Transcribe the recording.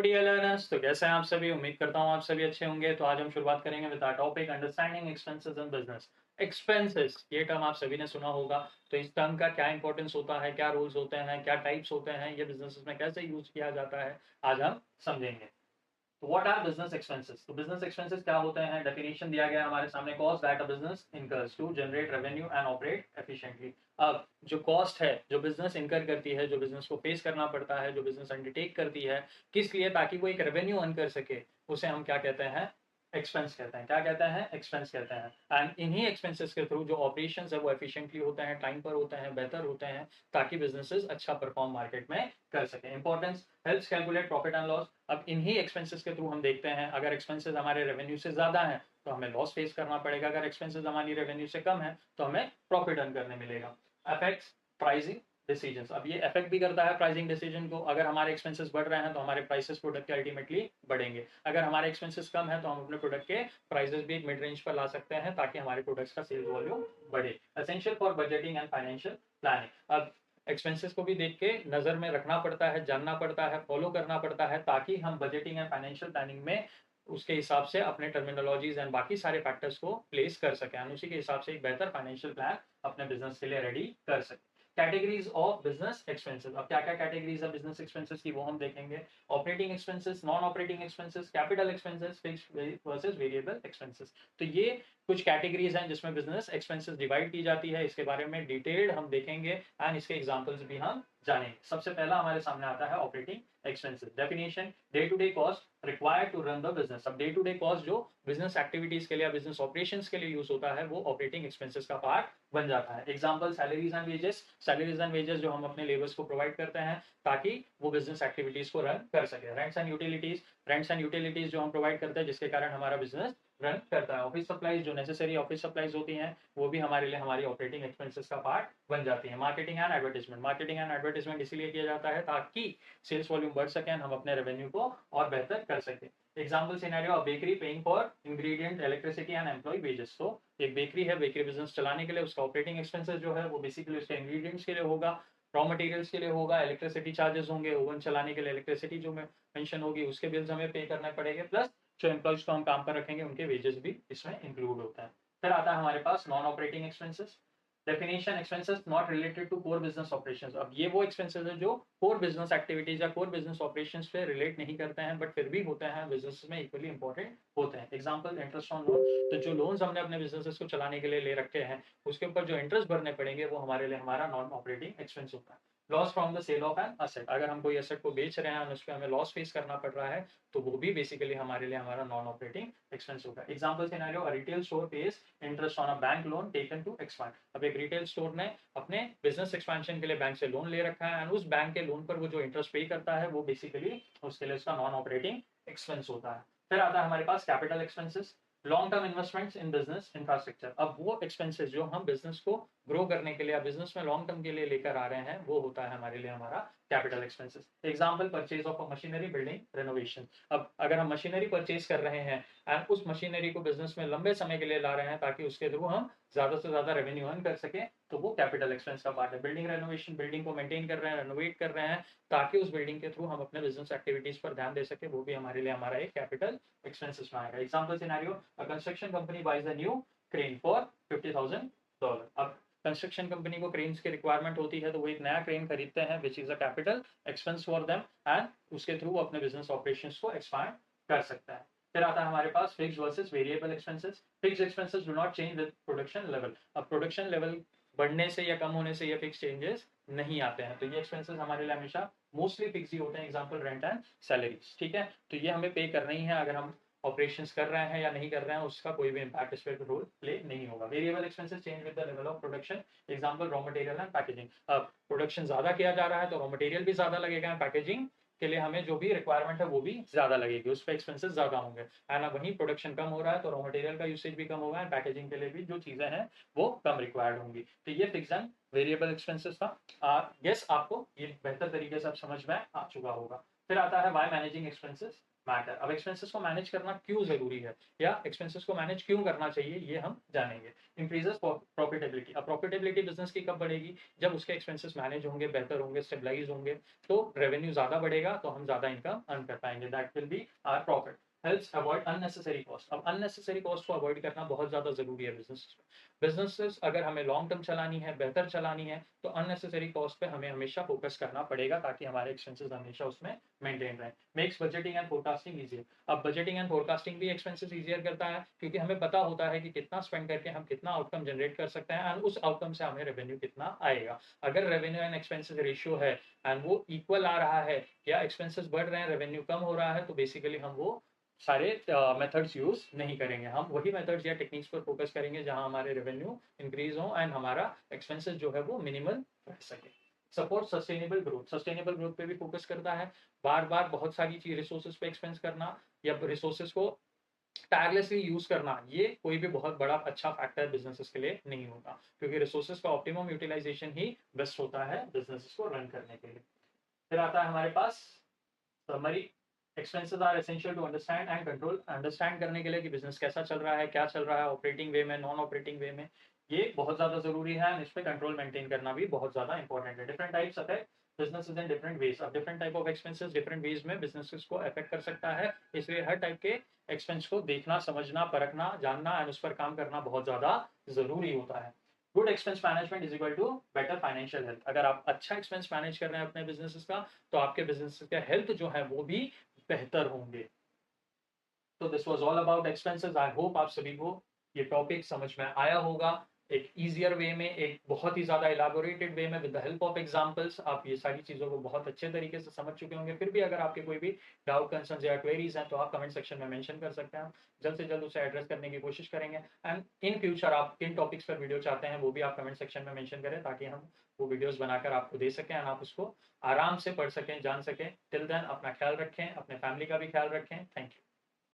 Dear learners, तो कैसे हैं आप सभी। उम्मीद करता हूँ आप सभी अच्छे होंगे। तो आज हम शुरुआत करेंगे with our topic understanding expenses in business. Expenses ये टर्म आप सभी ने सुना होगा। तो इस टर्म का क्या इंपॉर्टेंस होता है, क्या रूल्स होते हैं, क्या टाइप्स होते हैं, ये बिजनेस में कैसे यूज किया जाता है, आज हम समझेंगे। तो व्हाट आर बिजनेस एक्सपेंसेस। तो बिजनेस एक्सपेंसेस क्या होते हैं, डेफिनेशन दिया गया है हमारे सामने। Cost that a business incurs to generate revenue and operate efficiently. अब जो कॉस्ट है जो बिजनेस इनकर करती है, जो बिजनेस को फेस करना पड़ता है, जो बिजनेस अंडरटेक करती है, किस लिए, ताकि वो एक रेवेन्यू अर्न कर सके, उसे हम क्या कहते हैं, एक्सपेंस कहते हैं। क्या कहते हैं, एक्सपेंस कहते हैं। एंड इन्हीं एक्सपेंसेस के थ्रू जो ऑपरेशंस है वो एफिशिएंटली होते हैं, टाइम पर होते हैं, बेहतर होते हैं, ताकि बिजनेसेस अच्छा परफॉर्म मार्केट में कर सके। Importance helps calculate profit and loss. अब इन्हीं एक्सपेंसेस के थ्रू हम देखते हैं, अगर एक्सपेंसेस हमारे रेवेन्यू से ज्यादा है तो हमें लॉस फेस करना पड़ेगा, अगर एक्सपेंसेस हमारी रेवेन्यू से कम है तो हमें प्रॉफिट अर्न करने मिलेगा। Affects pricing decisions. अब ये इफेक्ट भी करता है प्राइसिंग डिसीजन को। अगर हमारे एक्सपेंसेस बढ़ रहे हैं तो हमारे प्राइसेस प्रोडक्ट के अल्टीमेटली बढ़ेंगे। अगर हमारे एक्सपेंसेस कम है तो हम अपने प्रोडक्ट के प्राइसेस भी एक मिड रेंज पर ला सकते हैं, ताकि हमारे प्रोडक्ट्स का सेल्स वॉल्यूम बढ़े। Essential for budgeting and financial planning. अब एक्सपेंसेस को भी देख के नजर में रखना पड़ता है, जानना पड़ता है, फॉलो करना पड़ता है, ताकि हम बजटिंग एंड फाइनेंशियल प्लानिंग में उसके हिसाब से अपने टर्मिनोलॉजीज एंड बाकी सारे फैक्टर्स को प्लेस कर सकें, उसी के हिसाब से एक बेहतर फाइनेंशियल प्लान अपने बिजनेस के लिए रेडी कर सकें। Categories of business expenses. अब क्या क्या कैटेगरीज है बिजनेस एक्सपेंसेस की, वो हम देखेंगे। Operating expenses, non operating expenses, capital expenses, fixed versus variable expenses. तो ये कुछ कैटेगरीज हैं जिसमें बिजनेस एक्सपेंसेस डिवाइड की जाती है। इसके बारे में डिटेल्ड हम देखेंगे एंड इसके एग्जांपल्स भी हम जानेंगे। सबसे पहला हमारे सामने आता है operating expenses. Definition, day to day cost required to run the business. अब डे टू डे कॉस्ट जो बिजनेस एक्टिविटीज के लिए, बिजनेस ऑपरेशंस के लिए यूज होता है, वो ऑपरेटिंग एक्सपेंसेस का पार्ट बन जाता है। Example, salaries and wages. Salaries and wages जो हम अपने लेबर्स को प्रोवाइड करते हैं ताकि वो बिजनेस एक्टिविटीज को रन कर सके। Rents and utilities. Rents and utilities जो हम प्रोवाइड करते हैं जिसके कारण हमारा बिजनेस रन करता है। ऑफिस सप्लाईज, जो नेसेसरी ऑफिस सप्लाईज होती हैं, वो भी हमारे लिए हमारी ऑपरेटिंग एक्सपेंसेस का पार्ट बन जाती है। Marketing and advertisement. Marketing and advertisement इसीलिए किया जाता है ताकि सेल्स वॉल्यूम बढ़ सके, हम अपने रेवेन्यू को और बेहतर कर सके। Example scenario, a bakery paying for ingredient, electricity and employ wages. तो एक बेकरी है, बेकरी बिजनेस चलाने के लिए उसका ऑपरेटिंग एक्सपेंसेस जो है वो बेसिकली उसके इंग्रेडिएंट्स के लिए होगा, रॉ मटेरियल्स के लिए होगा, इलेक्ट्रिसिटी चार्जेस होंगे, ओवन चलाने के लिए इलेक्ट्रिसिटी जो मेंशन होगी उसके बिल्स हमें पे करने पड़ेंगे, प्लस जो एम्प्लॉयज को हम काम पर रखेंगे उनके वेजेस भी इसमें इंक्लूड होता है। फिर आता है हमारे पास non operating expenses. Definition, expenses not related to core business operations. अब ये वो एक्सपेंसेस है जो कोर बिजनेस एक्टिविटीज या कोर बिजनेस ऑपरेशंस पे रिलेट नहीं करते हैं, बट फिर भी होते हैं, बिजनेस में इक्वली इंपॉर्टेंट होते हैं। Example, interest on loan. तो जो लोन्स हमने अपने बिजनेसेस को चलाने के लिए ले रखे हैं, उसके ऊपर जो इंटरेस्ट भरने पड़ेंगे वो हमारे लिए हमारा नॉन ऑपरेटिंग एक्सपेंस होता है। Loss from the sale of an asset. अगर हम कोई एसेट को बेच रहे हैं और उस पर हमें लॉस फेस करना पड़ रहा है, तो वो भी बेसिकली हमारे लिए हमारा नॉन ऑपरेटिंग एक्सपेंस होगा। Example scenario, a retail store pays interest on a bank loan taken to expand. अब एक रिटेल स्टोर ने अपने बिजनेस एक्सपेंशन के लिए बैंक से लोन ले रखा है, एंड उस बैंक के लोन पर वो जो इंटरेस्ट पे करता है वो बेसिकली उसके लिए उसका नॉन ऑपरेटिंग एक्सपेंस होता है। फिर आता है हमारे पास capital expenses. Long term investments in business infrastructure. अब वो एक्सपेंसेस जो हम बिजनेस को ग्रो करने के लिए या बिजनेस में लॉन्ग टर्म के लिए लेकर आ रहे हैं, वो होता है हमारे लिए हमारा capital expenses. Example, purchase of a machinery, building, renovation. अब अगर हम मशीनरी परचेज कर रहे हैं एंड उस मशीनरी को बिजनेस में लंबे समय के लिए ला रहे हैं ताकि उसके थ्रू हम ज्यादा से ज्यादा रेवेन्यू अर्न कर सके, तो वो कैपिटल एक्सपेंस का पार्ट है। बिल्डिंग रेनोवेशन, बिल्डिंग को मेंटेन कर रहे हैं, रेनोवेट कर रहे हैं, ताकि उस बिल्डिंग के थ्रू हम अपने बिजनेस एक्टिविटीज पर ध्यान दे सके, वो भी हमारे लिए हमारा एक कैपिटल एक्सपेंसेस में आएगा। Example scenario, a construction company buys a new crane for $50,000। अब कंस्ट्रक्शन कंपनी को क्रेन्स की रिक्वायरमेंट होती है, तो वो एक नया क्रेन खरीदते हैं, which is a capital expense for them, and उसके थ्रू वो अपने बिजनेस ऑपरेशंस को एक्सपांड कर सकता है। फिर आता है हमारे पास fixed versus variable expenses. Fixed expenses do not change with production level. अब प्रोडक्शन लेवल बढ़ने से या कम होने से ये फिक्स चेंजेस नहीं आते हैं, तो ये एक्सपेंसेस हमारे लिए हमेशा मोस्टली फिक्स ही होते हैं। Example, rent and salaries. ठीक है, तो ये हमें पे करना ही है, अगर हम ऑपरेशंस कर रहे हैं या नहीं कर रहे हैं उसका कोई भी इम्पैक्ट इस पर रोल प्ले नहीं होगा। Variable expenses change with the level of production. Example, raw material and packaging. अब प्रोडक्शन ज्यादा किया जा रहा है तो रॉ मटेरियल भी ज्यादा लगेगा, पैकेजिंग के लिए हमें जो भी रिक्वायरमेंट है वो भी ज्यादा लगेगी, उस पर एक्सपेंसेस ज्यादा होंगे। एंड अब वहीं प्रोडक्शन कम हो रहा है तो रॉ मटेरियल का यूसेज भी कम होगा, एंड पैकेजिंग के लिए भी जो चीजें हैं वो कम रिक्वायर्ड होंगी। तो ये फिक्स एंड वेरिएबल एक्सपेंसेस था। यस, आपको ये बेहतर तरीके से अब समझ में आ चुका होगा। फिर आता है व्हाई मैनेजिंग एक्सपेंसेस मैटर। अब एक्सपेंसेस को मैनेज करना क्यों जरूरी है या एक्सपेंसेस को मैनेज क्यों करना चाहिए, ये हम जानेंगे। Increases profitability. अब प्रॉफिटेबिलिटी बिजनेस की कब बढ़ेगी, जब उसके एक्सपेंसेस मैनेज होंगे, बेहतर होंगे, स्टेबलाइज होंगे, तो रेवेन्यू ज्यादा बढ़ेगा, तो हम ज्यादा इनकम अर्न कर पाएंगे, that will be our profit. Helps avoid unnecessary cost. अब अननेसेसरी कॉस्ट को अवॉइड करना बहुत ज्यादा जरूरी है बिजनेस में। बिजनेसेस अगर हमें लॉन्ग टर्म चलानी है, बेहतर चलानी है, तो अननेसेसरी कॉस्ट पे हमें हमेशा फोकस करना पड़ेगा, ताकि हमारे एक्सपेंसेस हमेशा उसमें मेंटेन रहे। Makes budgeting and forecasting easier. अब बजटिंग एंड फोरकास्टिंग भी एक्सपेंसेस इजियर करता है, क्योंकि हमें पता होता है कि कितना स्पेंड करके हम कितना आउटकम जनरेट कर सकते हैं, एंड उस आउटकम से हमें रेवेन्यू कितना आएगा। अगर रेवेन्यू एंड एक्सपेंसेस रेशियो है एंड वो इक्वल आ रहा है, या एक्सपेंसेस बढ़ रहे हैं, रेवेन्यू कम हो रहा है, तो बेसिकली हम वो सारे मेथड्स यूज नहीं करेंगे। हम वही मेथड्स या टेक्निक्स पर फोकस करेंगे जहां हमारे रेवेन्यू इंक्रीज हो एंड हमारा एक्सपेंसेस जो है वो मिनिमल रह सके। Support sustainable growth. Sustainable growth पे भी फोकस करता है। बार बार बहुत सारी चीज रिसोर्सेज पे एक्सपेंस करना या रिसोर्सेज को टायरलेसली यूज करना, ये कोई भी बहुत बड़ा अच्छा फैक्टर बिजनेसेस के लिए नहीं होगा, क्योंकि रिसोर्सेज का ऑप्टिमम यूटिलाइजेशन ही बेस्ट होता है बिजनेसेस को रन करने के लिए। फिर आता है हमारे पास summary. Expenses are essential to understand and control. Understand करने के लिए कि बिजनेस कैसा चल रहा है, क्या चल रहा है, ऑपरेटिंग वे में, नॉन ऑपरेटिंग वे में, ये बहुत ज्यादा जरूरी है। इस पे कंट्रोल मेंटेन करना भी बहुत ज्यादा इंपॉर्टेंट है। Different types affect businesses in different ways. अब different type of expenses different ways में बिजनेसेस को अफेक्ट कर सकता है, इसलिए हर टाइप के एक्सपेंस को देखना, समझना, परखना, जानना एंड उस पर काम करना बहुत ज्यादा जरूरी होता है। Good expense management is equal to better financial health. अगर आप अच्छा एक्सपेंस मैनेज कर रहे हैं अपने बिजनेस का, तो आपके बिजनेस का हेल्थ जो है वो भी बेहतर होंगे। तो this was all about expenses. I hope आप सभी को ये टॉपिक समझ में आया होगा। एक इजियर वे में, एक बहुत ही ज्यादा इलाबोरेटेड वे में, with the help of examples आप ये सारी चीजों को बहुत अच्छे तरीके से समझ चुके होंगे। फिर भी अगर आपके कोई भी डाउट, कंसर्न या क्वेरीज हैं, तो आप कमेंट सेक्शन में मेंशन कर सकते हैं। जल्द से जल्द उसे एड्रेस करने की कोशिश करेंगे। एंड इन फ्यूचर आप किन टॉपिक्स पर वीडियो चाहते हैं, वो भी आप कमेंट सेक्शन में मेंशन करें, ताकि हम वो वीडियोस बनाकर आपको दे सकें और आप उसको आराम से पढ़ सकें, जान सकें। टिल देन अपना ख्याल रखें, अपने फैमिली का भी ख्याल रखें। Thank you.